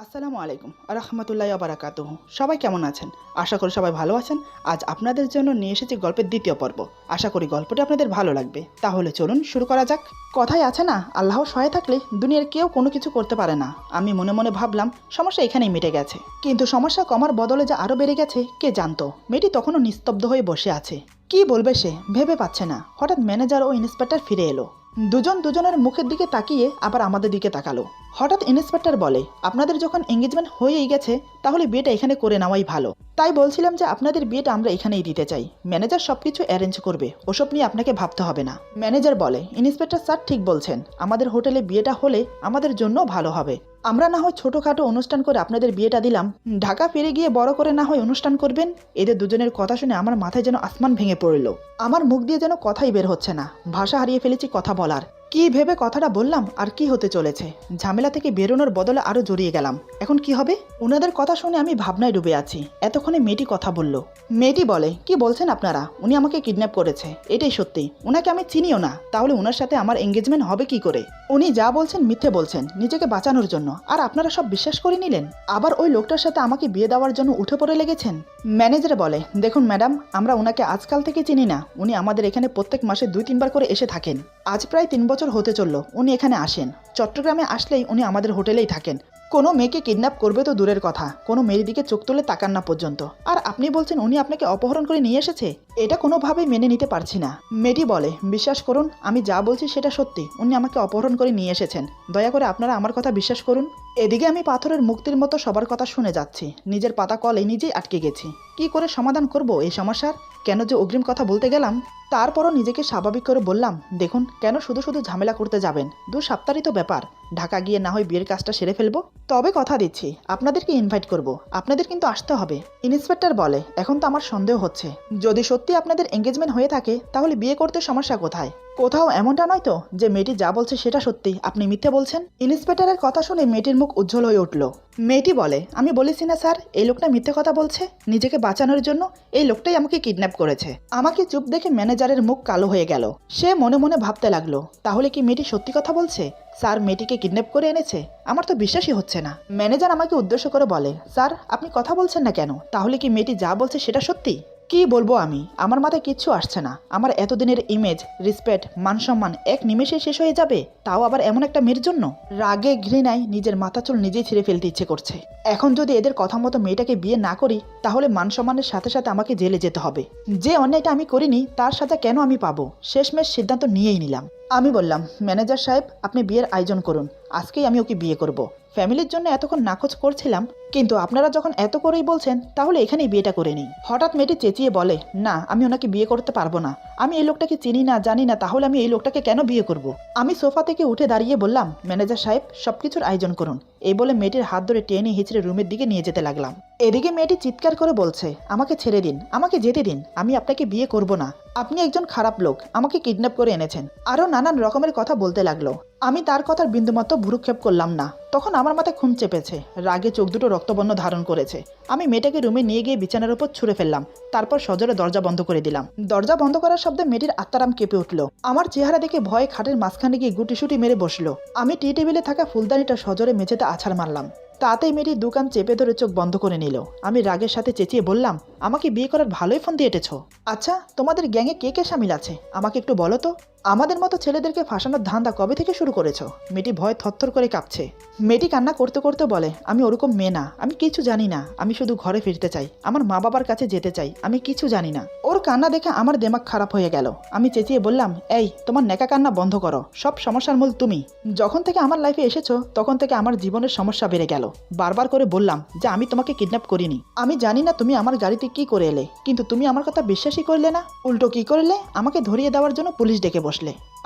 আসসালামু আলাইকুম রহমতুল্লাহ বারাকাতুহু। সবাই কেমন আছেন? আশা করি সবাই ভালো আছেন। আজ আপনাদের জন্য নিয়ে এসেছি গল্পের দ্বিতীয় পর্ব। আশা করি গল্পটি আপনাদের ভালো লাগবে। তাহলে চলুন শুরু করা যাক। কথায় আছে না, আল্লাহ সহায় থাকলে দুনিয়ার কেউ কোনো কিছু করতে পারে না। আমি মনে মনে ভাবলাম সমস্যা এখানেই মিটে গেছে, কিন্তু সমস্যা কমার বদলে যে আরও বেড়ে গেছে কে জানতো। মেয়েটি তখনও নিস্তব্ধ হয়ে বসে আছে। কি বলবে সে ভেবে পাচ্ছে না। হঠাৎ ম্যানেজার ও ইন্সপেক্টর ফিরে এলো। দুজন দুজনের মুখের দিকে তাকিয়ে আবার আমাদের দিকে তাকালো। হঠাৎ ইন্সপেক্টর বলে, আপনাদের যখন এঙ্গেজমেন্ট হয়েই গেছে তাহলে বিয়েটা এখানে করে নেওয়াই ভালো। তাই বলছিলাম যে আপনাদের বিয়েটা আমরা এখানেই দিতে চাই। ম্যানেজার সবকিছু অ্যারেঞ্জ করবে, ওসব নিয়ে আপনাকে ভাবতে হবে না। ম্যানেজার বলে, ইন্সপেক্টর স্যার ঠিক বলছেন, আমাদের হোটেলে বিয়েটা হলে আমাদের জন্য ভালো হবে। আমরা না হয় ছোটোখাটো অনুষ্ঠান করে আপনাদের বিয়েটা দিলাম, ঢাকা ফিরে গিয়ে বড় করে না হয় অনুষ্ঠান করবেন। এদের দুজনের কথা শুনে আমার মাথায় যেন আসমান ভেঙে পড়ল। আমার মুখ দিয়ে যেন কথাই বের হচ্ছে না, ভাষা হারিয়ে ফেলেছি কথা বলার। কি ভেবে কথাটা বললাম আর কি হতে চলেছে। ঝামেলা থেকে বেরোনোর বদলে আরো জড়িয়ে গেলাম। এখন কি হবে? ওনাদের কথা শুনে আমি ভাবনায় ডুবে আছি। এতক্ষণে মেয়েটি কথা বলল। মেয়েটি বলে, কি বলছেন আপনারা? উনি আমাকে কিডন্যাপ করেছে, এটাই সত্যি। ওনাকে আমি চিনিও না, তাহলে ওনার সাথে আমার এঙ্গেজমেন্ট হবে কি করে? উনি যা বলছেন মিথ্যে বলছেন নিজেকে বাঁচানোর জন্য, আর আপনারা সব বিশ্বাস করে নিলেন। আবার ওই লোকটার সাথে আমাকে বিয়ে দেওয়ার জন্য উঠে পড়ে লেগেছেন। ম্যানেজার বলে, দেখুন ম্যাডাম, আমরা ওনাকে আজকাল থেকে চিনি না। উনি আমাদের এখানে প্রত্যেক মাসে 2-3 বার করে এসে থাকেন। আজ প্রায় 3 বছর হতে চলল উনি এখানে আসেন। চট্টগ্রামে আসলেই উনি আমাদের হোটেলেই থাকেন। কোনো মেয়েকে কিডন্যাপ করবে তো দূরের কথা, কোনো মেয়ের দিকে চোখ তুলে তাকান না পর্যন্ত। আর আপনি বলছেন উনি আপনাকে অপহরণ করে নিয়ে এসেছে? এটা কোনোভাবেই মেনে নিতে পারছি না। মেয়েটি বলে, বিশ্বাস করুন, আমি যা বলছি সেটা সত্যি। উনি আমাকে অপহরণ করে নিয়ে এসেছেন। দয়া করে আপনারা আমার কথা বিশ্বাস করুন। এদিকে আমি পাথরের মুক্তির মতো সবার কথা শুনে যাচ্ছি। নিজের পাতা কলে নিজেই আটকে গেছি। কি করে সমাধান করব এই সমস্যার? কেন যে অগ্রিম কথা বলতে গেলাম। তারপরও নিজেকে স্বাভাবিক করে বললাম, দেখুন, কেন শুধু শুধু ঝামেলা করতে যাবেন? 2 সপ্তাহই তো ব্যাপার। ঢাকা গিয়ে না হয় বিয়ের কাজটা সেরে ফেলবো। তবে কথা দিচ্ছি, আপনাদেরকে ইনভাইট করব। আপনাদের কিন্তু আসতে হবে। ইন্সপেক্টর বলে, এখন তো আমার সন্দেহ হচ্ছে। যদি সত্যি আপনাদের এঙ্গেজমেন্ট হয়ে থাকে তাহলে বিয়ে করতে সমস্যা কোথায়? কোথাও এমনটা নয় তো যে মেয়েটি যা বলছে সেটা সত্যি, আপনি মিথ্যে বলছেন? ইন্সপেক্টরের কথা শুনে মেয়েটির মুখ উজ্জ্বল হয়ে উঠল। মেয়েটি বলে, আমি বলেছি না স্যার, এই লোকটা মিথ্যে কথা বলছে। নিজেকে বাঁচানোর জন্য এই লোকটাই আমাকে কিডন্যাপ করেছে। আমাকে চুপ দেখে ম্যানেজারের মুখ কালো হয়ে গেল। সে মনে মনে ভাবতে লাগলো, তাহলে কি মেয়েটি সত্যি কথা বলছে? স্যার মেয়েটিকে কিডন্যাপ করে এনেছে? আমার তো বিশ্বাসই হচ্ছে না। ম্যানেজার আমাকে উদ্দেশ্য করে বলে, স্যার আপনি কথা বলছেন না কেন? তাহলে কি মেয়েটি যা বলছে সেটা সত্যি? কি বলবো আমি? আমার মাথায় কিচ্ছু আসছে না। আমার এতদিনের ইমেজ, রেসপেক্ট, মান সম্মান এক নিমেষে শেষ হয়ে যাবে, তাও আবার এমন একটা মেয়ের জন্য। রাগে ঘৃণায় নিজের মাথা চুল নিজেই ছিঁড়ে ফেলতে ইচ্ছে করছে। এখন যদি এদের কথা মতো মেয়েটাকে বিয়ে না করি তাহলে মান সম্মানের সাথে সাথে আমাকে জেলে যেতে হবে। যে অন্যায়টা আমি করিনি তার সাজা কেন আমি পাবো? শেষমেশ সিদ্ধান্ত নিয়েই নিলাম। আমি বললাম, ম্যানেজার সাহেব, আপনি বিয়ের আয়োজন করুন। আজকেই আমি ওকে বিয়ে করব। ফ্যামিলির জন্য এতক্ষণ নাকচ করছিলাম, কিন্তু আপনারা যখন এত করেই বলছেন তাহলে এখানেই বিয়েটা করে নিই। হঠাৎ মেয়েটি চেঁচিয়ে বলে, না, আমি ওনাকে বিয়ে করতে পারবো না। আমি এই লোকটাকে চিনি না, জানি না, তাহলে আমি এই লোকটাকে কেন বিয়ে করব? আমি সোফা থেকে উঠে দাঁড়িয়ে বললাম, ম্যানেজার সাহেব, সবকিছুর আয়োজন করুন। এই বলে মেয়েটির হাত ধরে টেনে হিচড়ে রুমের দিকে নিয়ে যেতে লাগলাম। এদিকে মেয়েটি চিৎকার করে বলছে, আমাকে ছেড়ে দিন, আমাকে যেতে দিন, আমি আপনাকে বিয়ে করব না। আপনি একজন খারাপ লোক, আমাকে কিডন্যাপ করে এনেছেন। আরও নানান রকমের কথা বলতে লাগলো। আমি তার কথার বিন্দুমাত্র ভ্রুক্ষেপ করলাম না। তখন আমার মাথায় খুন চেপেছে, রাগে চোখ দুটো রক্তবর্ণ ধারণ করেছে। আমি মেয়েটাকে রুমে নিয়ে গিয়ে বিছানার উপর ছুঁড়ে ফেললাম। তারপর সজোরে দরজা বন্ধ করে দিলাম। দরজা বন্ধ করার শব্দে মেয়েটির আত্মারাম কেঁপে উঠল। আমার চেহারা দেখে ভয়ে খাটের মাঝখানে গিয়ে গুটিসুটি মেরে বসলো। আমি টি টেবিলে থাকা ফুলদানিটা সজোরে মেঝেতে আছাড় মারলাম। তাতেই মেয়েটি দোকান চেপে ধরে চোখ বন্ধ করে নিল। আমি রাগের সাথে চেঁচিয়ে বললাম, আমাকে বিয়ে করার ভালোই ফোন দিয়ে এঁটেছ। আচ্ছা, তোমাদের গ্যাংয়ে কে কে সামিল আছে আমাকে একটু বলো তো। আমাদের মতো ছেলেদেরকে ফাঁসানোর ধান্দা কবে থেকে শুরু করেছ? মেয়েটি ভয় থরথর করে কাঁপছে। মেয়েটি কান্না করতে করতে বলে, আমি ওরকম মেয়ে না, আমি কিছু জানি না। আমি শুধু ঘরে ফিরতে চাই, আমার মা বাবার কাছে যেতে চাই, আমি কিছু জানি না। ওর কান্না দেখে আমার দেমাগ খারাপ হয়ে গেল। আমি চেঁচিয়ে বললাম, এই, তোমার নেকা কান্না বন্ধ করো। সব সমস্যার মূল তুমি। যখন থেকে আমার লাইফে এসেছো তখন থেকে আমার জীবনের সমস্যা বেড়ে গেল। বারবার করে বললাম যে আমি তোমাকে কিডন্যাপ করিনি। আমি জানি না তুমি আমার গাড়িতে কি করে এলে, কিন্তু তুমি আমার কথা বিশ্বাসই করলে না। উল্টো কি করলে? আমাকে ধরিয়ে দেওয়ার জন্য পুলিশ ডেকে বসলে।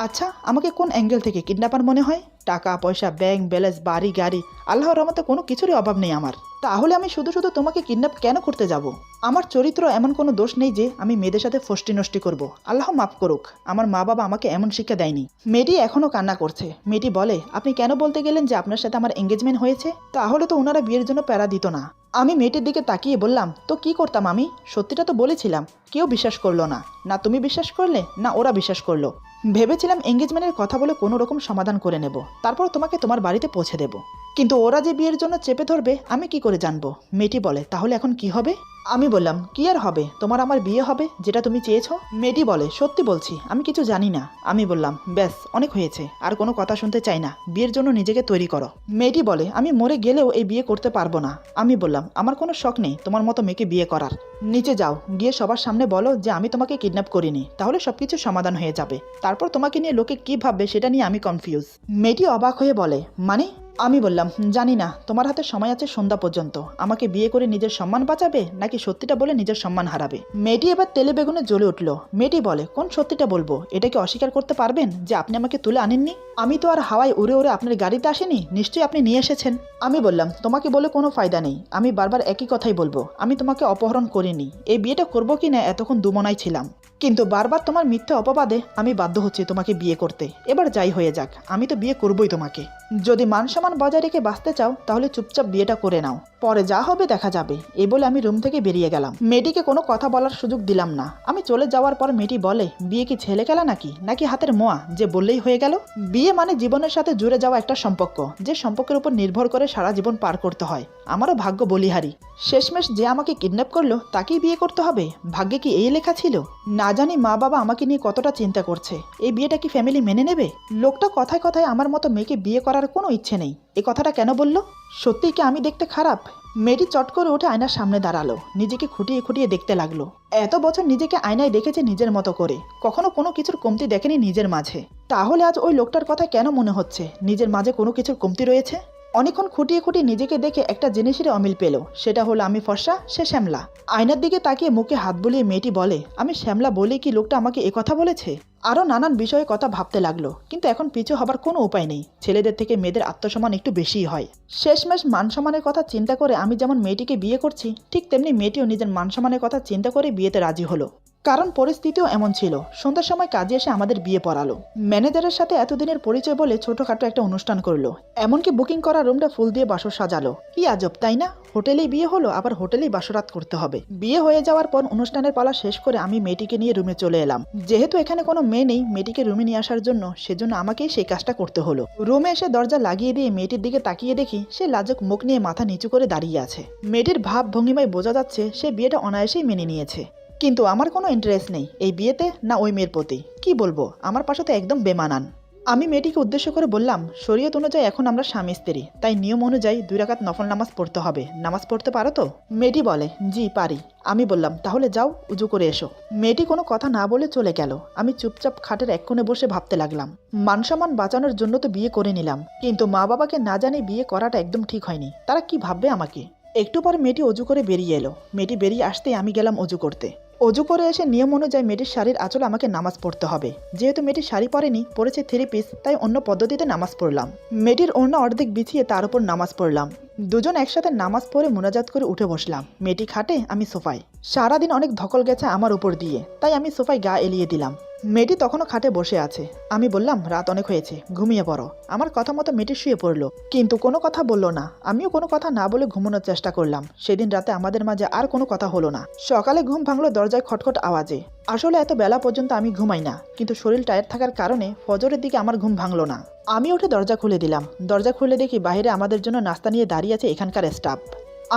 আচ্ছা, আমাকে কোন অ্যাঙ্গেল থেকে কিডন্যাপার মনে হয়? টাকা পয়সা, ব্যাংক ব্যালেন্স, বাড়ি গাড়ি, আল্লাহর রহমতে কোনো কিছুরই অভাব নেই আমার। তাহলে আমি শুধু শুধু তোমাকে কিডন্যাপ কেন করতে যাব? আমার চরিত্র এমন কোনো দোষ নেই যে আমি মেয়েদের সাথে ফষ্টি নষ্টি করব। আল্লাহ মাফ করুক, আমার মা বাবা আমাকে এমন শিক্ষা দেয়নি। মেয়েটি এখনও কান্না করছে। মেয়েটি বলে, আপনি কেন বলতে গেলেন যে আপনার সাথে আমার এঙ্গেজমেন্ট হয়েছে? তাহলে তো ওনারা বিয়ের জন্য প্যারা দিত না। আমি মেয়েটির দিকে তাকিয়ে বললাম, তো কি করতাম আমি? সত্যিটা তো বলেছিলাম, কেউ বিশ্বাস করলো না। না তুমি বিশ্বাস করলে, না ওরা বিশ্বাস করলো। ভেবেছিলাম এঙ্গেজমেন্টের কথা বলে কোনো রকম সমাধান করে নেব, তারপর তোমাকে তোমার বাড়িতে পৌঁছে দেব। কিন্তু ওরা যে বিয়ের জন্য চেপে ধরবে আমি কি করে জানবো? মেয়েটি বলে, তাহলে এখন কি হবে? আমি বললাম, কি আর হবে, তোমার আমার বিয়ে হবে, যেটা তুমি চেয়েছো। মেয়েটি বলে, সত্যি বলছি, আমি কিছু জানি না। আমি বললাম, ব্যাস অনেক হয়েছে, আর কোনো কথা শুনতে চাই না, বিয়ের জন্য নিজেকে তৈরি করো। মেয়েটি বলে, আমি মরে গেলেও এই বিয়ে করতে পারবো না। আমি বললাম, আমার কোনো শখ নেই তোমার মতো মেয়েকে বিয়ে করার। নিচে যাও, গিয়ে সবার সামনে বলো যে আমি তোমাকে কিডন্যাপ করিনি, তাহলে সবকিছু সমাধান হয়ে যাবে। তারপর তোমাকে নিয়ে লোকে কি ভাববে সেটা নিয়ে আমি কনফিউজ। মেয়েটি অবাক হয়ে বলে, মানে? আমি বললাম, জানি না, তোমার হাতে সময় আছে সন্ধ্যা পর্যন্ত। আমাকে বিয়ে করে নিজের সম্মান বাঁচাবে নাকি সত্যিটা বলে নিজের সম্মান হারাবে? মেয়েটি এবার তেলে বেগুনে জ্বলে উঠল। মেয়েটি বলে, কোন সত্যিটা বলবো? এটা কি অস্বীকার করতে পারবেন যে আপনি আমাকে তুলে আনেননি? আমি তো আর হাওয়ায় উড়ে উড়ে আপনার গাড়িতে আসিনি, নিশ্চয়ই আপনি নিয়ে এসেছেন। আমি বললাম, তোমাকে বলে কোনো ফায়দা নেই, আমি বারবার একই কথাই বলবো, আমি তোমাকে অপহরণ করিনি। এই বিয়েটা করবো কি না এতক্ষণ দুমনায় ছিলাম, কিন্তু বারবার তোমার মিথ্যে অপবাদে আমি বাধ্য হচ্ছি তোমাকে বিয়ে করতে। এবার যাই হয়ে যাক, আমি তো বিয়ে করবই তোমাকে। যদি মান সম্মান বজায় রেখে বাঁচতে চাও তাহলে চুপচাপ বিয়েটা করে নাও, পরে যা হবে দেখা যাবে। এই বলে আমি রুম থেকে বেরিয়ে গেলাম। মেয়েটিকে কোনো কথা বলার সুযোগ দিলাম না। আমি চলে যাওয়ার পর মেয়েটি বলে, বিয়ে কি ছেলে খেলা নাকি নাকি হাতের মোয়া যে বললেই হয়ে গেল? বিয়ে মানে জীবনের সাথে জুড়ে যাওয়া একটা সম্পর্ক, যে সম্পর্কের উপর নির্ভর করে সারা জীবন পার করতে হয়। আমারও ভাগ্য বলিহারি, শেষমেশ যে আমাকে কিডন্যাপ করলো তাকেই বিয়ে করতে হবে। ভাগ্যে কি এই লেখা ছিল? না জানি মা বাবা আমাকে নিয়ে কতটা চিন্তা করছে, এই বিয়েটা কি ফ্যামিলি মেনে নেবে? লোকটা কথায় কথায় আমার মতো মেয়েকে বিয়ে করার কোনো ইচ্ছে নেই, এই কথাটা কেন বললো? সত্যিই কি আমি দেখতে খারাপ? মেয়েটি চট করে উঠে আয়নার সামনে দাঁড়ালো, নিজেকে খুঁটিয়ে খুঁটিয়ে দেখতে লাগলো। এত বছর নিজেকে আয়নায় দেখেছে নিজের মতো করে, কখনো কোনো কিছুর কমতি দেখেনি নিজের মাঝে। তাহলে আজ ওই লোকটার কথা কেন মনে হচ্ছে নিজের মাঝে কোনো কিছুর কমতি রয়েছে? অনেকক্ষণ খুঁটিয়ে খুঁটিয়ে নিজেকে দেখে একটা জিনিসের অমিল পেল, সেটা হলো আমি ফর্সা, সে শ্যামলা। আয়নার দিকে তাকিয়ে মুখে হাত বুলিয়ে মেয়েটি বলে, আমি শ্যামলা বলে কি লোকটা আমাকে একথা বলেছে? আরও নানান বিষয়ে কথা ভাবতে লাগলো, কিন্তু এখন পিছু হবার কোনো উপায় নেই। ছেলেদের থেকে মেয়েদের আত্মসম্মান একটু বেশিই হয়। শেষমেশ মান সম্মানের কথা চিন্তা করে আমি যেমন মেয়েটিকে বিয়ে করছি, ঠিক তেমনি মেয়েটিও নিজের মান সম্মানের কথা চিন্তা করে বিয়েতে রাজি হলো। কারণ পরিস্থিতিও এমন ছিল, সন্ধ্যার সময় কাজে এসে আমাদের বিয়ে পড়ালো। ম্যানেজারের সাথে এতদিনের পরিচয় বলে ছোটখাটো একটা অনুষ্ঠান করলো, এমনকি বুকিং করা রুমটা ফুল দিয়ে বাসর সাজালো। কি আজব তাই না? হোটেলেই বিয়ে হলো, আবার হোটেলেই বাসরাত করতে হবে। বিয়ে হয়ে যাওয়ার পর অনুষ্ঠানের পালা শেষ করে আমি মেয়েটিকে নিয়ে রুমে চলে এলাম। যেহেতু এখানে কোনো মেয়ে নেই মেয়েটিকে রুমে নিয়ে আসার জন্য, সেজন্য আমাকেই সেই কাজটা করতে হলো। রুমে এসে দরজা লাগিয়ে দিয়ে মেয়েটির দিকে তাকিয়ে দেখি সে লাজুক মুখ নিয়ে মাথা নিচু করে দাঁড়িয়ে আছে। মেয়েটির ভাব ভঙ্গিমায় বোঝা যাচ্ছে সে বিয়েটা অনায়াসেই মেনে নিয়েছে। কিন্তু আমার কোনো ইন্টারেস্ট নেই এই বিয়েতে, না ওই মেয়ের প্রতি। কি বলবো, আমার পাশে তো একদম বেমানান। আমি মেয়েটিকে উদ্দেশ্য করে বললাম, শরীয়ত অনুযায়ী এখন আমরা স্বামী স্ত্রী, তাই নিয়ম অনুযায়ী 2 রাকাত নফল নামাজ পড়তে হবে। নামাজ পড়তে পারো তো? মেয়েটি বলে, জি পারি। আমি বললাম, তাহলে যাও উজু করে এসো। মেয়েটি কোনো কথা না বলে চলে গেল। আমি চুপচাপ খাটের এক কোণে বসে ভাবতে লাগলাম, মান সম্মান বাঁচানোর জন্য তো বিয়ে করে নিলাম, কিন্তু মা বাবাকে না জানি বিয়ে করাটা একদম ঠিক হয়নি। তারা কি ভাববে আমাকে? একটু পর মেয়েটি অজু করে বেরিয়ে এলো। মেয়েটি বেরিয়ে আসতেই আমি গেলাম অজু করতে। অজু করে এসে নিয়ম অনুযায়ী মেয়েটির শাড়ির আঁচলে আমাকে নামাজ পড়তে হবে। যেহেতু মেয়েটি শাড়ি পরেনি, পরেছে 3 পিস, তাই অন্য পদ্ধতিতে নামাজ পড়লাম। মেয়েটির ওড়না অর্ধেক বিছিয়ে তার উপর নামাজ পড়লাম। দুজন একসাথে নামাজ পড়ে মোনাজাত করে উঠে বসলাম। মেয়েটি খাটে, আমি সোফায়। সারাদিন অনেক ধকল গেছে আমার উপর দিয়ে, তাই আমি সোফায় গা এলিয়ে দিলাম। মেয়েটি তখনও খাটে বসে আছে। আমি বললাম, রাত অনেক হয়েছে, ঘুমিয়ে পড়ো। আমার কথা মতো মেয়েটি শুয়ে পড়লো, কিন্তু কোনো কথা বলল না। আমিও কোনো কথা না বলে ঘুমানোর চেষ্টা করলাম। সেদিন রাতে আমাদের মাঝে আর কোনো কথা হলো না। সকালে ঘুম ভাঙলো দরজায় খটখট আওয়াজে। আসলে এত বেলা পর্যন্ত আমি ঘুমাই না, কিন্তু শরীর টায়ার্ড থাকার কারণে ফজরের দিকে আমার ঘুম ভাঙলো না। আমি উঠে দরজা খুলে দিলাম। দরজা খুলে দেখি বাইরে আমাদের জন্য নাস্তা নিয়ে দাঁড়িয়ে আছে এখানকার স্টাফ।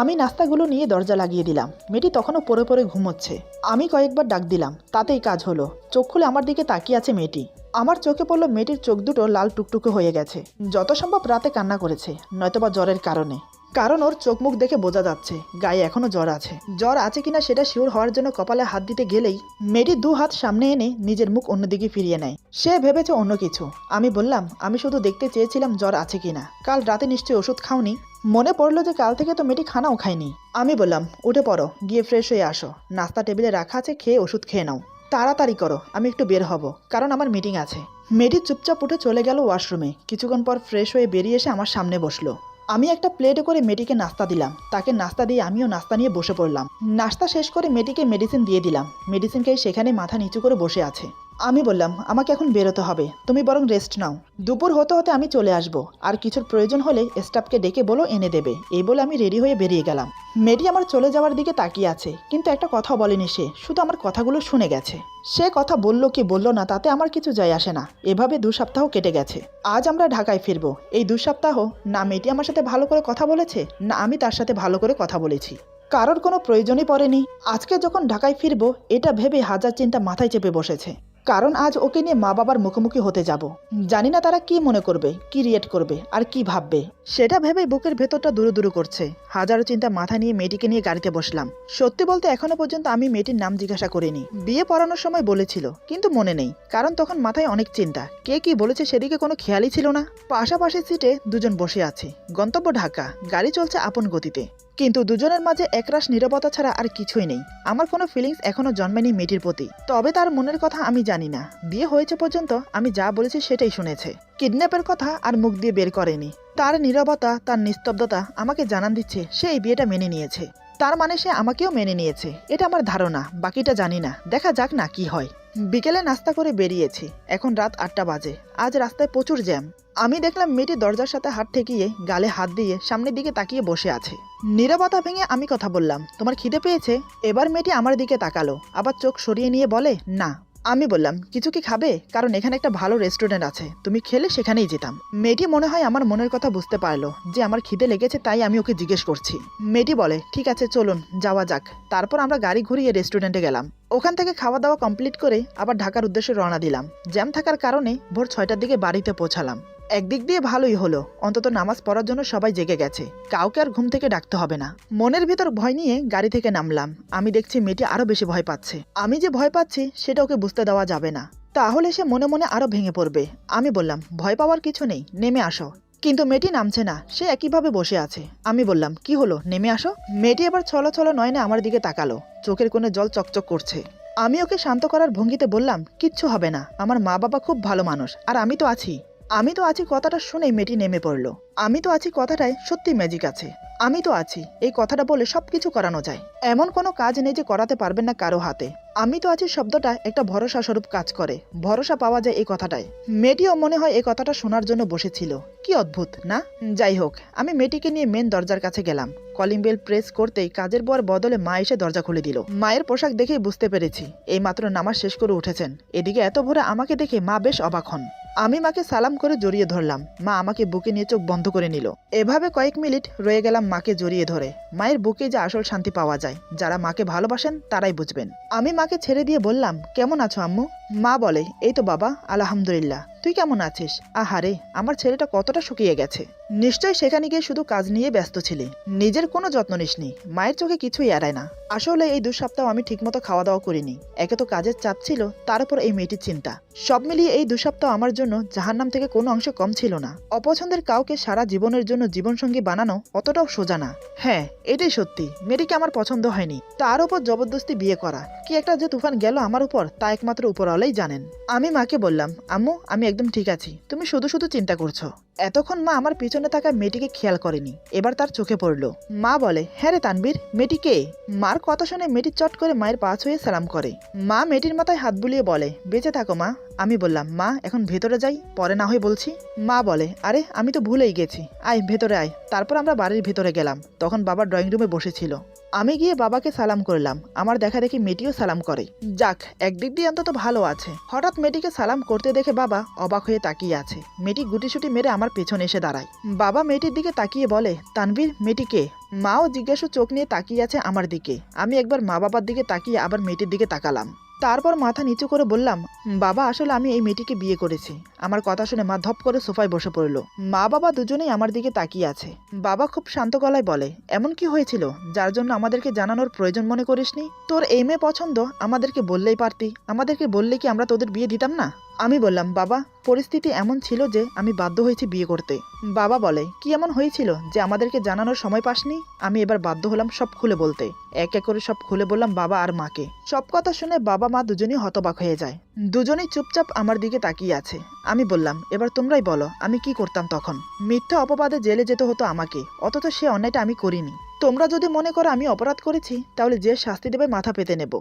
আমি নাস্তাগুলো নিয়ে দরজা লাগিয়ে দিলাম। মেয়েটি তখনও পড়ে পড়ে ঘুমোচ্ছে। আমি কয়েকবার ডাক দিলাম, তাতেই কাজ হলো। চোখ খুলে আমার দিকে তাকিয়ে আছে মেয়েটি। আমার চোখে পড়লো মেয়েটির চোখ দুটো লাল টুকটুকে হয়ে গেছে। যত সম্ভব রাতে কান্না করেছে, নয়তোবা জ্বরের কারণে। কারণ ওর চোখ মুখ দেখে বোঝা যাচ্ছে গায়ে এখনো জ্বর আছে। জ্বর আছে কিনা সেটা শিওর হওয়ার জন্য কপালে হাত দিতে গেলেই মেয়েটি 2 হাত সামনে এনে নিজের মুখ অন্যদিকে ফিরিয়ে নেয়। সে ভেবেছে অন্য কিছু। আমি বললাম, আমি শুধু দেখতে চেয়েছিলাম জ্বর আছে কিনা। কাল রাতে নিশ্চয়ই ওষুধ খাওনি? মনে পড়লো যে কাল থেকে তো মেয়েটি খানাও খায়নি। আমি বললাম, উঠে পড়ো, গিয়ে ফ্রেশ হয়ে আসো। নাস্তা টেবিলে রাখা আছে, খেয়ে ওষুধ খেয়ে নাও। তাড়াতাড়ি করো, আমি একটু বের হব, কারণ আমার মিটিং আছে। মেয়েটি চুপচাপ উঠে চলে গেল ওয়াশরুমে। কিছুক্ষণ পর ফ্রেশ হয়ে বেরিয়ে এসে আমার সামনে বসলো। আমি একটা প্লেটে করে মেয়েটিকে নাস্তা দিলাম। তাকে নাস্তা দিয়ে আমিও নাস্তা নিয়ে বসে পড়লাম। নাস্তা শেষ করে মেয়েটিকে মেডিসিন দিয়ে দিলাম। মেডিসিন খেয়ে সেখানে মাথা নিচু করে বসে আছে। আমি বললাম, আমাকে এখন বেরোতে হবে, তুমি বরং রেস্ট নাও। দুপুর হতে হতে আমি চলে আসব, আর কিছুর প্রয়োজন হলে স্টাফকে ডেকে বলো এনে দেবে। এই বলে আমি রেডি হয়ে বেরিয়ে গেলাম। মেয়েটি আমার চলে যাওয়ার দিকে তাকিয়ে আছে, কিন্তু একটা কথা বলেনি সে, শুধু আমার কথাগুলো শুনে গেছে। সে কথা বললো কি বললো না তাতে আমার কিছু যায় আসে না। এভাবে 2 সপ্তাহ কেটে গেছে। আজ আমরা ঢাকায় ফিরবো। এই 2 সপ্তাহ না মেয়েটি আমার সাথে ভালো করে কথা বলেছে, না আমি তার সাথে ভালো করে কথা বলেছি। কারোর কোনো প্রয়োজনই পড়েনি। আজকে যখন ঢাকায় ফিরবো এটা ভেবে হাজার চিন্তা মাথায় চেপে বসেছে। কারণ আজ ওকে নিয়ে মা বাবার মুখোমুখি হতে যাব। জানি না তারা কি মনে করবে, কি রিয়েক্ট করবে, আর কি ভাববে। সেটা ভেবেই বুকের ভেতরটা দুরু দুরু করছে। হাজারো চিন্তা মাথা নিয়ে মেয়েটিকে নিয়ে গাড়িতে বসলাম। সত্যি বলতে এখনো পর্যন্ত আমি মেয়েটির নাম জিজ্ঞাসা করিনি। বিয়ে পড়ানোর সময় বলেছিল, কিন্তু মনে নেই, কারণ তখন মাথায় অনেক চিন্তা। কে কি বলেছে সেদিকে কোনো খেয়ালই ছিল না। পাশাপাশি সিটে দুজন বসে আছি। গন্তব্য ঢাকা। গাড়ি চলছে আপন গতিতে, কিন্তু দুজনের মাঝে একরাশ নীরবতা ছাড়া আর কিছুই নেই। আমার কোনো ফিলিংস এখনো জন্মেনি মেয়েটির প্রতি। তবে তার মনের কথা আমি জানি না। বিয়ে হয়েছে পর্যন্ত আমি যা বলেছি সেটাই শুনেছে। কিডন্যাপের কথা আর মুখ দিয়ে বের করেনি। তার নীরবতা, তার নিস্তব্ধতা আমাকে জানান দিচ্ছে সে এই বিয়েটা মেনে নিয়েছে। তার মানে সে আমাকেও মেনে নিয়েছে, এটা আমার ধারণা। বাকিটা জানি না, দেখা যাক না কি হয়। বিকেলে নাস্তা করে বেরিয়েছি। এখন রাত 8টা বাজে। আজ রাস্তায় প্রচুর জ্যাম। আমি দেখলাম মেয়েটি দরজার সাথে হাত ঠেকিয়ে গালে হাত দিয়ে সামনের দিকে তাকিয়ে বসে আছে। নীরবতা ভেঙে আমি কথা বললাম, তোমার খিদে পেয়েছে? এবার মেয়েটি আমার দিকে তাকালো, আবার চোখ সরিয়ে নিয়ে বলে, না। আমি বললাম, কিছু কি খাবে? কারণ এখানে একটা ভালো রেস্টুরেন্ট আছে, তুমি খেলে সেখানেই যেতাম। মেয়েটি মনে হয় আমার মনের কথা বুঝতে পারলো যে আমার খিদে লেগেছে, তাই আমি ওকে জিজ্ঞেস করছি। মেয়েটি বলে, ঠিক আছে চলুন যাওয়া যাক। তারপর আমরা গাড়ি ঘুরিয়ে রেস্টুরেন্টে গেলাম। ওখান থেকে খাওয়া দাওয়া কমপ্লিট করে আবার ঢাকার উদ্দেশ্যে রওনা দিলাম। জ্যাম থাকার কারণে ভোর 6টার দিকে বাড়িতে পৌঁছালাম। একদিক দিয়ে ভালোই হলো, অন্তত নামাজ পড়ার জন্য সবাই জেগে গেছে। কাউকে আর ঘুম থেকে ডাকতে হবে না। মনের ভিতর ভয় নিয়ে গাড়ি থেকে নামলাম। আমি দেখছি মেয়েটি আরো বেশি ভয় পাচ্ছে। আমি যে ভয় পাচ্ছি সেটা ওকে বুঝতে দেওয়া যাবে না, তাহলে সে মনে মনে আরো ভেঙে পড়বে। আমি বললাম, ভয় পাওয়ার কিছু নেই, নেমে আসো। কিন্তু মেয়েটি নামছে না, সে একইভাবে বসে আছে। আমি বললাম, কি হলো, নেমে আসো। মেয়েটি এবার ছলো ছলো নয়নে আমার দিকে তাকালো, চোখের কোণে জল চকচক করছে। আমি ওকে শান্ত করার ভঙ্গিতে বললাম, কিচ্ছু হবে না, আমার মা বাবা খুব ভালো মানুষ, আর আমি তো আছি। আমি তো আছি কথাটা শুনেই মেয়েটি নেমে পড়লো। আমি তো আছি কথাটায় সত্যি ম্যাজিক আছে। আমি তো আছি এই কথাটা বলে সবকিছু করানো যায়। এমন কোনো কাজ নেই যে করাতে পারবেন না কারো হাতে। আমি তো আছি শব্দটা একটা ভরসা স্বরূপ কাজ করে। ভরসা পাওয়া যায় এই কথাটায়। মেয়েটিও মনে হয় এই কথাটা শোনার জন্য বসেছিল। কি অদ্ভুত না? যাই হোক, আমি মেয়েটিকে নিয়ে মেন দরজার কাছে গেলাম। কলিং বেল প্রেস করতেই কাজের বর বদলে মা এসে দরজা খুলে দিল। মায়ের পোশাক দেখেই বুঝতে পেরেছি এই মাত্র নামাজ শেষ করে উঠেছেন। এদিকে এত ভোরে আমাকে দেখে মা বেশ অবাক হন। আমি মাকে সালাম করে জড়িয়ে ধরলাম। মা আমাকে বুকে নিয়ে চোখ বন্ধ করে নিল। এভাবে কয়েক মিনিট রয়ে গেলাম মাকে জড়িয়ে ধরে। মায়ের বুকে যে আসল শান্তি পাওয়া যায়, যারা মাকে ভালোবাসেন তারাই বুঝবেন। আমি মাকে ছেড়ে দিয়ে বললাম, কেমন আছো আম্মু? মা বলে, এই তো বাবা, আলহামদুলিল্লাহ। তুই কেমন আছিস? আহারে, আমার ছেলেটা কতটা শুকিয়ে গেছে। নিশ্চয় সেখানে গিয়ে শুধু কাজ নিয়ে ব্যস্ত ছিলি, নিজের কোনো যত্ন নিসনি। মায়ের চোখে কিছুই এড়ায় না। আসলে এই 2 সপ্তাহ আমি ঠিকমতো খাওয়া দাওয়া করিনি। একে তো কাজের চাপ ছিল, তার উপর এই মেয়েটির চিন্তা। সব মিলিয়ে এই 2 সপ্তাহ আমার জন্য জাহান্নাম থেকে কোনো অংশ কম ছিল না। অপছন্দের কাউকে সারা জীবনের জন্য জীবনসঙ্গী বানানো অতটাও সোজা না। হ্যাঁ, এটাই সত্যি, মেয়েটিকে আমার পছন্দ হয়নি। তার উপর জবরদস্তি বিয়ে করা, কি একটা যে তুফান গেল আমার উপর, তা একমাত্র উপরওয়ালাই জানেন। আমি মাকে বললাম, আম্মু আমি একদম ঠিক আছি, তুমি শুধু শুধু চিন্তা করছো। এতক্ষণ মা আমার পিছনে থাকা মেয়েটিকে খেয়াল করেনি, এবার তার চোখে পড়লো। মা বলে, হ্যাঁ রে তানবীর, মেয়েটি কে? মার কথা শুনে মেয়েটি চট করে মায়ের পা ছুঁয়ে সালাম করে। মা মেয়েটির মাথায় হাত বুলিয়ে বলে, বেঁচে থাকো মা। আমি বললাম, মা এখন ভেতরে যাই, পরে না হয় বলছি। মা বলে, আরে আমি তো ভুলেই গেছি, আয় ভেতরে আয়। তারপর আমরা বাড়ির ভেতরে গেলাম। তখন বাবা ড্রয়িং রুমে বসেছিল। আমি গিয়ে বাবাকে সালাম করলাম। আমার দেখা দেখি মেয়েটিও সালাম করে। যাক, একদিক দিয়ে অন্তত ভালো আছে। হঠাৎ মেয়েটিকে সালাম করতে দেখে বাবা অবাক হয়ে তাকিয়ে আছে। মেয়েটি গুটিসুটি মেরে আমার পেছনে এসে দাঁড়ায়। বাবা মেয়েটির দিকে তাকিয়ে বলে, তানভীর, মেয়েটি কে? মাও জিজ্ঞাসু চোখ নিয়ে তাকিয়ে আছে আমার দিকে। আমি একবার মা বাবার দিকে তাকিয়ে আবার মেয়েটির দিকে তাকালাম। তারপর মাথা নিচু করে বললাম, বাবা আসলে আমি এই মেয়েটিকে বিয়ে করেছি। আমার কথা শুনে মা ধপ করে সোফায় বসে পড়ল। মা বাবা দুজনেই আমার দিকে তাকিয়ে আছে। বাবা খুব শান্ত গলায় বলে, এমন কি হয়েছিল যার জন্য আমাদেরকে জানানোর প্রয়োজন মনে করিসনি? তোর এই মেয়ে পছন্দ, আমাদেরকে বললেই পারতি। আমাদেরকে বললে কি আমরা তোদের বিয়ে দিতাম না? আমি বললাম, বাবা পরিস্থিতি এমন ছিল যে আমি বাধ্য হয়েছি বিয়ে করতে। বাবা বলে, কি এমন হয়েছিল যে আমাদেরকে জানানোর সময় পাসনি? আমি এবার বাধ্য হলাম সব খুলে বলতে। এক এক করে সব খুলে বললাম বাবা আর মাকে। সব কথা শুনে বাবা মা দুজনেই হতবাক হয়ে যায়। দুজনেই চুপচাপ আমার দিকে তাকিয়ে আছে। আমি বললাম, এবার তোমরাই বলো আমি কি করতাম তখন? মিথ্যা অপবাদে জেলে যেতে হতো আমাকে, অথচ সে অন্যায়টা আমি করিনি। তোমরা যদি মনে করো আমি অপরাধ করেছি তাহলে যে শাস্তি দেবে মাথা পেতে নেব।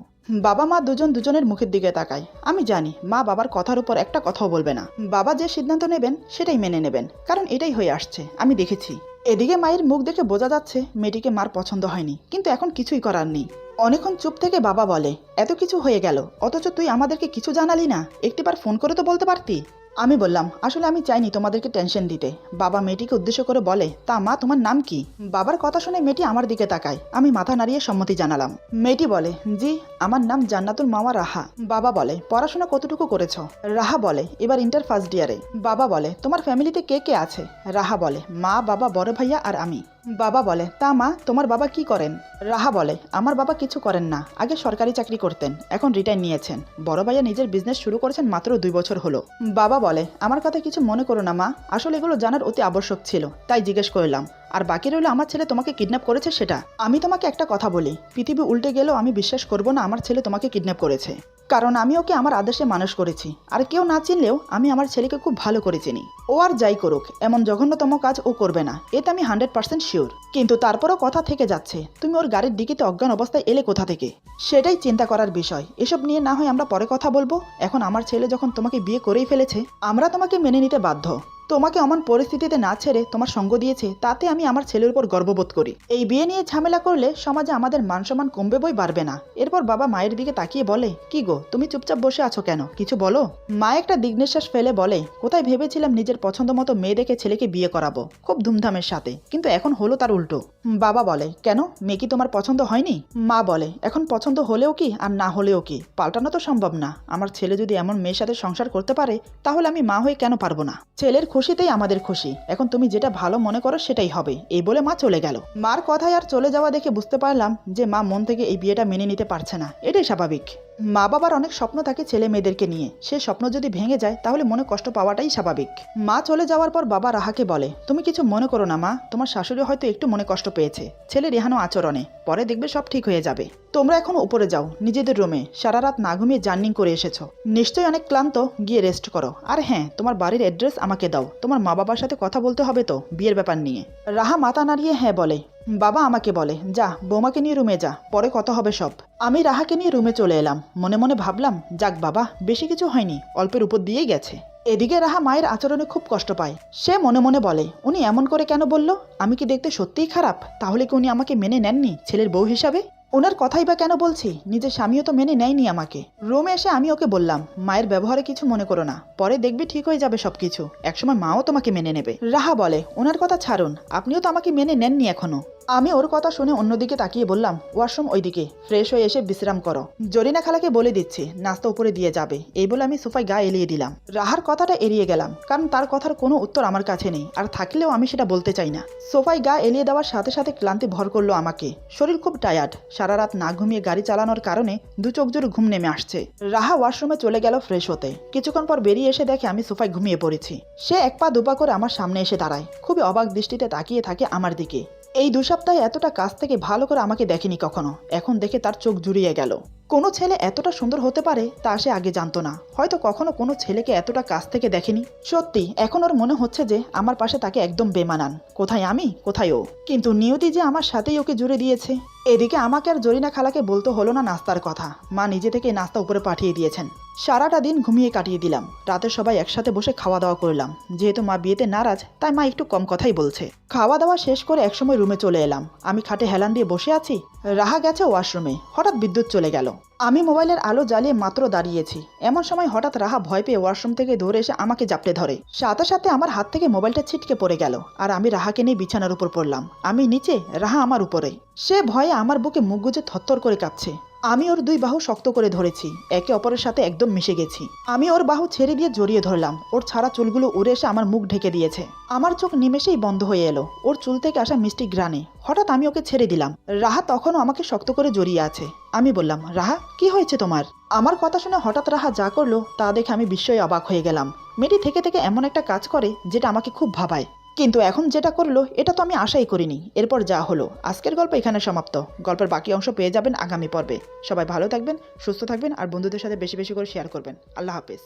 বাবা মা দুজন দুজনের মুখের দিকে তাকায়। আমি জানি মা বাবার কথার উপর একটা কথাও বলবে না। বাবা যে সিদ্ধান্ত নেবেন সেটাই মেনে নেবেন, কারণ এটাই হয়ে আসছে, আমি দেখেছি। এদিকে মায়ের মুখ দেখে বোঝা যাচ্ছে মেয়েটিকে মার পছন্দ হয়নি, কিন্তু এখন কিছুই করার নেই। অনেকক্ষণ চুপ থেকে বাবা বলে, এত কিছু হয়ে গেল অথচ তুই আমাদেরকে কিছু জানালি না, একটিবার ফোন করে তো বলতে পারতি। আমি বললাম, আসলে আমি চাইনি তোমাদেরকে টেনশন দিতে। বাবা মেয়েটিকে উদ্দেশ্য করে বলে, তা মা তোমার নাম কি? বাবার কথা শুনে মেয়েটি আমার দিকে তাকায়। আমি মাথা নাড়িয়ে সম্মতি জানালাম। মেয়েটি বলে, জি আমার নাম জান্নাতুল মাওয়া রাহা। বাবা বলে, পড়াশোনা কতটুকু করেছ? রাহা বলে, এবার ইন্টার ফার্স্ট ইয়ারে। বাবা বলে, তোমার ফ্যামিলিতে কে কে আছে? রাহা বলে, মা বাবা বড় ভাইয়া আর আমি। বাবা বলে, তা মা তোমার বাবা কি করেন? রাহা বলে, আমার বাবা কিছু করেন না, আগে সরকারি চাকরি করতেন, এখন রিটায়ার নিয়েছেন। বড় ভাইয়া নিজের বিজনেস শুরু করেছেন মাত্র 2 বছর হলো। বাবা বলে, আমার কথা কিছু মনে করো না মা, আসলে এগুলো জানার অতি আবশ্যক ছিল, তাই জিজ্ঞেস করলাম। আর বাকি রইল আমার ছেলে তোমাকে কিডন্যাপ করেছে সেটা। আমি তোমাকে একটা কথা বলি, পৃথিবী উল্টে গেলেও আমি বিশ্বাস করব না আমার ছেলে তোমাকে কিডন্যাপ করেছে, কারণ আমি ওকে আমার আদেশে মানুষ করেছি। আর কেউ না চিনলেও আমি আমার ছেলেকে খুব ভালো করে চিনি। ও আর যাই করুক এমন জঘন্যতম কাজ ও করবে না, এতে আমি 100% শিওর। কিন্তু তারপরও কথা থেকে যাচ্ছে, তুমি ওর গাড়ির ডিকিতে অজ্ঞান অবস্থায় এলে কোথা থেকে, সেটাই চিন্তা করার বিষয়। এসব নিয়ে না হয় আমরা পরে কথা বলবো। এখন আমার ছেলে যখন তোমাকে বিয়ে করেই ফেলেছে, আমরা তোমাকে মেনে নিতে বাধ্য। তোমাকে এমন পরিস্থিতিতে না ছেড়ে তোমার সঙ্গ দিয়েছে, তাতে আমি আমার ছেলের উপর গর্ববোধ করি। এই বিয়ে নিয়ে ঝামেলা করলে সমাজে আমাদের মান সম্মান কমবে বই বাড়বে না। এরপর বাবা মায়ের দিকে তাকিয়ে বলে, কি গো তুমি চুপচাপ বসে আছো কেন, কিছু বলো। মা একটা দিগ্নিশ্বাস ফেলে বলে, কোথায় ভেবেছিলাম নিজের পছন্দ মতো মেয়ে দেখে ছেলেকে বিয়ে করাবো খুব ধুমধামের সাথে, কিন্তু এখন হলো তার উল্টো। বাবা বলে, কেন মেয়ে কি তোমার পছন্দ হয়নি? মা বলে, এখন পছন্দ হলেও কি আর না হলেও কি, পাল্টানো তো সম্ভব না। আমার ছেলে যদি এমন মেয়ের সাথে সংসার করতে পারে, তাহলে আমি মা হয়ে কেন পারবো না? ছেলের খুশিতেই আমাদের খুশি, এখন তুমি যেটা ভালো মনে করো সেটাই হবে। এই বলে মা চলে গেল। মার কথায় আর চলে যাওয়া দেখে বুঝতে পারলাম যে মা মন থেকে এই বিয়েটা মেনে নিতে পারছে না, এটাই স্বাভাবিক। মা বাবার অনেক স্বপ্ন থাকে ছেলে মেয়েদেরকে নিয়ে, সে স্বপ্ন যদি ভেঙে যায় তাহলে মনে কষ্ট পাওয়াটাই স্বাভাবিক। মা চলে যাওয়ার পর বাবা রাহাকে বলে, তুমি কিছু মনে করো না মা, তোমার শাশুড়ি হয়তো একটু মনে কষ্ট পেয়েছে ছেলের এহানো আচরণে, পরে দেখবে সব ঠিক হয়ে যাবে। তোমরা এখন উপরে যাও নিজেদের রুমে, সারা রাত না ঘুমিয়ে জার্নিং করে এসেছো, নিশ্চয়ই অনেক ক্লান্ত, গিয়ে রেস্ট করো। আর হ্যাঁ, তোমার বাড়ির অ্যাড্রেস আমাকে দাও, তোমার মা বাবার সাথে কথা বলতে হবে তো বিয়ের ব্যাপার নিয়ে। রাহা মাথা নাড়িয়ে হ্যাঁ বলে। বাবা আমাকে বলে, যা বৌমাকে নিয়ে রুমে যা, পরে কথা হবে সব। আমি রাহাকে নিয়ে রুমে চলে এলাম। মনে মনে ভাবলাম, যাক বাবা বেশি কিছু হয়নি, অল্পের উপর দিয়েই গেছে। এদিকে রাহা মায়ের আচরণে খুব কষ্ট পায়। সে মনে মনে বলে, উনি এমন করে কেন বলল? আমি কি দেখতে সত্যিই খারাপ? তাহলে কি উনি আমাকে মেনে নেননি ছেলের বউ হিসাবে? ওনার কথাই বা কেন বলছি, নিজের স্বামীও তো মেনে নেয়নি আমাকে। রুমে এসে আমি ওকে বললাম, মায়ের ব্যবহারে কিছু মনে করো না, পরে দেখবে ঠিক হয়ে যাবে সবকিছু, একসময় মাও তোমাকে মেনে নেবে। রাহা বলে, ওনার কথা ছাড়ুন, আপনিও তো আমাকে মেনে নেননি এখনো। আমি ওর কথা শুনে অন্যদিকে তাকিয়ে বললাম, ওয়াশরুম ওইদিকে, ফ্রেশ হয়ে এসে বিশ্রাম করো। জরিনা খালাকে বলে দিচ্ছি নাস্তা উপরে দিয়ে যাবে। এই বলে আমি সোফায় গা এলিয়ে দিলাম। রাহার কথাটা এড়িয়ে গেলাম, কারণ তার কথার কোনো উত্তর আমার কাছে নেই, আর থাকলেও আমি সেটা বলতে চাই না। সোফায় গা এলিয়ে দেওয়ার সাথে সাথে ক্লান্তি ভর করলো আমাকে। শরীর খুব টায়ার্ড, সারা রাত না ঘুমিয়ে গাড়ি চালানোর কারণে দু চোখ জোর ঘুম নেমে আসছে। রাহা ওয়াশরুমে চলে গেল ফ্রেশ হতে। কিছুক্ষণ পর বেরিয়ে এসে দেখে আমি সোফায় ঘুমিয়ে পড়েছি। সে এক পা দুপা করে আমার সামনে এসে দাঁড়ায়, খুবই অবাক দৃষ্টিতে তাকিয়ে থাকে আমার দিকে। এই 2 সপ্তাহে এতটা কাছ থেকে ভালো করে আমাকে দেখেনি কখনো, এখন দেখে তার চোখ জুড়িয়ে গেল। কোনো ছেলে এতটা সুন্দর হতে পারে তা সে আগে জানতো না, হয়তো কখনো কোনো ছেলেকে এতটা কাছ থেকে দেখেনি। সত্যি এখন ওর মনে হচ্ছে যে আমার পাশে তাকে একদম বেমানান, কোথায় আমি কোথায় ও, কিন্তু নিয়তি যে আমার সাথেই ওকে জুড়ে দিয়েছে। এদিকে আমাকে আর জরিনা খালাকে বলতে হলো না নাস্তার কথা, মা নিজে থেকে নাস্তা উপরে পাঠিয়ে দিয়েছেন। সারাটা দিন ঘুমিয়ে কাটিয়ে দিলাম। রাতে সবাই একসাথে বসে খাওয়া দাওয়া করলাম। যেহেতু মা বিয়েতে নারাজ, তাই মা একটু কম কথাই বলছে। খাওয়া দাওয়া শেষ করে একসময় রুমে চলে এলাম। আমি খাটে হেলান দিয়ে বসে আছি। রাহা গেছে ওয়াশরুমে, হঠাৎ বিদ্যুৎ চলে গেল। আমি মোবাইলের আলো জ্বালিয়ে মাত্র দাঁড়িয়েছি, এমন সময় হঠাৎ রাহা ভয় পেয়ে ওয়াশরুম থেকে দৌড়ে এসে আমাকে জাপটে ধরে। সাথে সাথে আমার হাত থেকে মোবাইলটা ছিটকে পড়ে গেল, আর আমি রাহাকে নিয়ে বিছানার উপর পড়লাম। আমি নিচে, রাহা আমার উপরে। সে ভয়ে আমার বুকে মুখ গুজে থরথর করে কাঁপছে। আমি ওর 2 বাহু শক্ত করে ধরেছি, একে অপরের সাথে একদম মিশে গেছি। আমি ওর বাহু ছেড়ে দিয়ে জড়িয়ে ধরলাম। ওর ছাড়া চুলগুলো উড়ে এসে আমার মুখ ঢেকে দিয়েছে। আমার চোখ নিমেষেই বন্ধ হয়ে এলো ওর চুল থেকে আসা মিষ্টি গ্রানে। হঠাৎ আমি ওকে ছেড়ে দিলাম। রাহা তখনও আমাকে শক্ত করে জড়িয়ে আছে। আমি বললাম, রাহা কি হয়েছে তোমার? আমার কথা শুনে হঠাৎ রাহা যা করলো তা দেখে আমি বিস্ময়ে অবাক হয়ে গেলাম। মেয়েটি থেকে থেকে এমন একটা কাজ করে যেটা আমাকে খুব ভাবায়, কিন্তু এখন যেটা করলো এটা তো আমি আশাই করিনি। এরপর যা হলো, আজকের গল্প এখানে সমাপ্ত। গল্পের বাকি অংশ পেয়ে যাবেন আগামী পর্বে। সবাই ভালো থাকবেন, সুস্থ থাকবেন, আর বন্ধুদের সাথে বেশি বেশি করে শেয়ার করবেন। আল্লাহ হাফেজ।